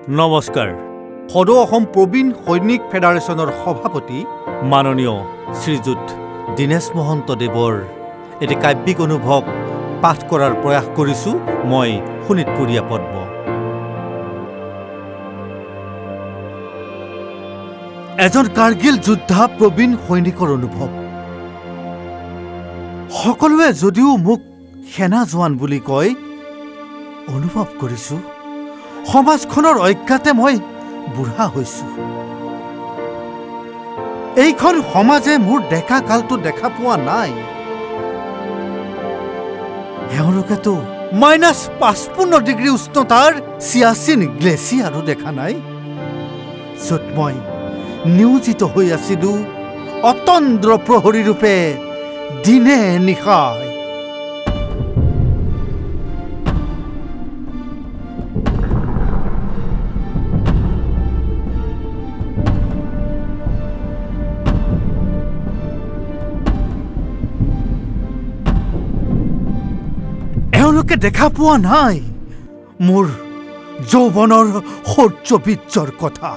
নমস্কাৰ সদৌ অসম প্ৰবীণ সৈনিক ফেডাৰেশ্যনৰ সভাপতি মাননীয় শ্ৰীযুত দীনেশ মহন্তদেৱৰ এটি কাব্যিক অনুভৱ পাঠ কৰাৰ প্ৰয়াস কৰিছোঁ মই শোণিতপুৰীয়া পদ্ম। এজন কাৰ্গিল যোদ্ধা প্ৰবীণ সৈনিকৰ অনুভৱ। সকলোৱে যদিও মোক সেনা জোৱান বুলি কয়, অনুভৱ কৰিছোঁ সমাজখনৰ অজ্ঞাতে মই বুঢ়া হৈছোঁ। এইখন সমাজে মোৰ ডেকা কালটো দেখা পোৱা নাই। এওঁলোকেতো -55 ডিগ্ৰী উষ্ণতাৰ চিয়াচিন গ্লেচিয়াৰো দেখা নাই, য'ত মই নিয়োজিত হৈ আছিলোঁ অতন্দ্ৰ প্ৰহৰী ৰূপে দিনে নিশাই। এওঁলোকে দেখা পোৱা নাই মোৰ যৌৱনৰ শৌৰ্যবীৰ্যৰ কথা।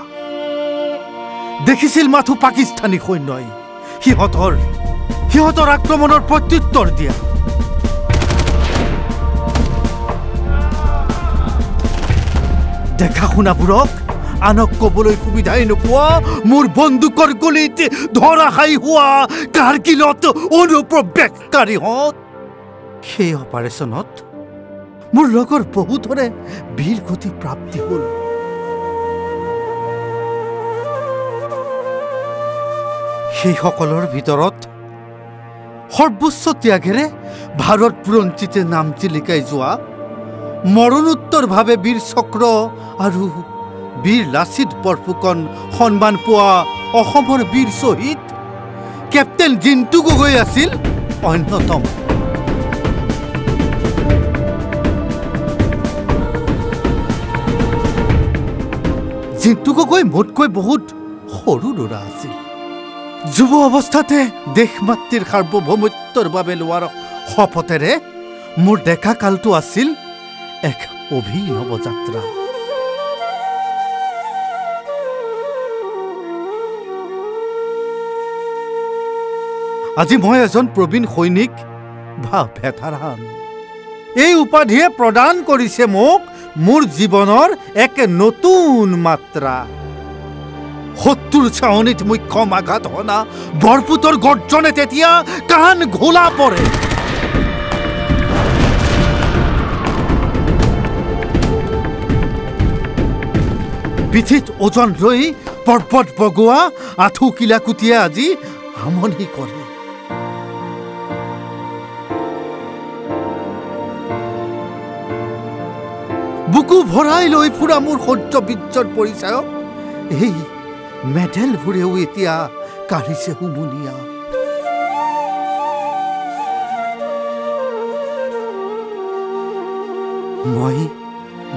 দেখিছিল মাথো পাকিস্তানী সৈন্যই সিহঁতৰ আক্ৰমণৰ প্ৰত্যুত্তৰ দিয়া। দেখা শুনাবোৰক আনক কবলৈ সুবিধাই নোপোৱা মোৰ বন্দুকৰ গুলীত ধৰাশায়ী হোৱা কাৰ্গিলত অনুপ্ৰৱেশকাৰীহঁত। সেই অপাৰেশ্যনত মোৰ লগৰ বহুতৰে বীৰ গতি প্ৰাপ্তি হ'ল। সেইসকলৰ ভিতৰত সৰ্বোচ্চ ত্যাগেৰে ভাৰত বুৰঞ্জীতে নাম জিলিকাই যোৱা মৰণোত্তৰভাৱে বীৰ চক্ৰ আৰু বীৰ লাচিত বৰফুকন সন্মান পোৱা অসমৰ বীৰ শ্বহীদ কেপ্টেইন জিন্তু গগৈ আছিল অন্যতম। জিন্তু গগৈ মোতকৈ বহুত সৰু ল'ৰা আছিল। যুৱ অৱস্থাতে দেশ মাতৃৰ সাৰ্বভৌমত্বৰ বাবে লোৱাৰ শপতেৰে মোৰ ডেকা কালটো আছিল এক অভিনৱ যাত্ৰা। আজি মই এজন প্ৰবীণ সৈনিক বা ভেটাৰান। এই উপাধিয়ে প্ৰদান কৰিছে মোক মোৰ জীৱনৰ এক নতুন মাত্ৰা। শত্ৰুৰ চাৱনীত মুখ্যম আঘাত হনা বৰপুতৰ গৰ্জনে তেতিয়া কাণ ঘোলা পৰে। পিঠিত ওজন লৈ পৰ্বত বগোৱা আঁঠু কিলাকুটিয়ে আজি আমনি কৰে। বুকু ভৰাই লৈ ফুৰা মোৰ শৌৰ্যবীৰ্যৰ পৰিচয়ক এই মেডেলবোৰেও এতিয়া কাঢ়িছে হুমুনিয়া। মই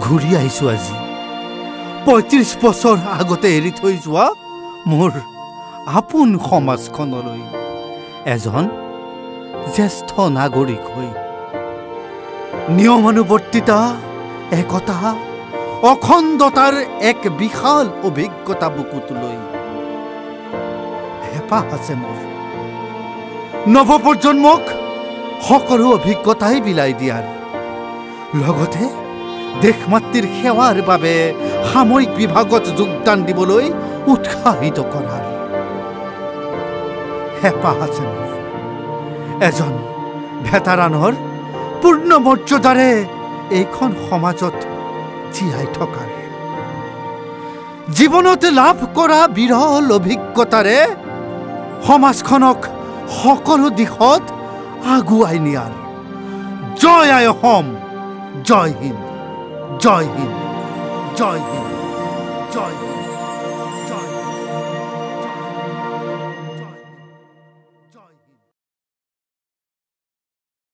ঘূৰি আহিছোঁ আজি ৩৫ বছৰ আগতে এৰি থৈ যোৱা মোৰ আপোন সমাজখনলৈ এজন জ্যেষ্ঠ নাগৰিক হৈ। নিয়মানুবৰ্তিতা, একতা, অখণ্ডতাৰ এক বিশাল অভিজ্ঞতা বুকুত লৈ হেঁপাহ আছে মোৰ নৱপ্ৰজন্মক সকলো অভিজ্ঞতাই বিলাই দিয়াৰ, লগতে দেশ মাতৃৰ সেৱাৰ বাবে সামৰিক বিভাগত যোগদান দিবলৈ উৎসাহিত কৰাৰ হেঁপাহ আছে মোৰ এজন ভেটাৰানৰ পূৰ্ণ মৰ্যাদাৰে এইখন সমাজত জীয়াই থকাৰ, জীৱনত লাভ কৰা বিৰল অভিজ্ঞতাৰে সমাজখনক সকলো দিশত আগুৱাই নিয়াৰ। জয় আই অসম, জয় হিন্দ, জয় হিন্দ, জয় হিন্দ, জয় হিন্দ।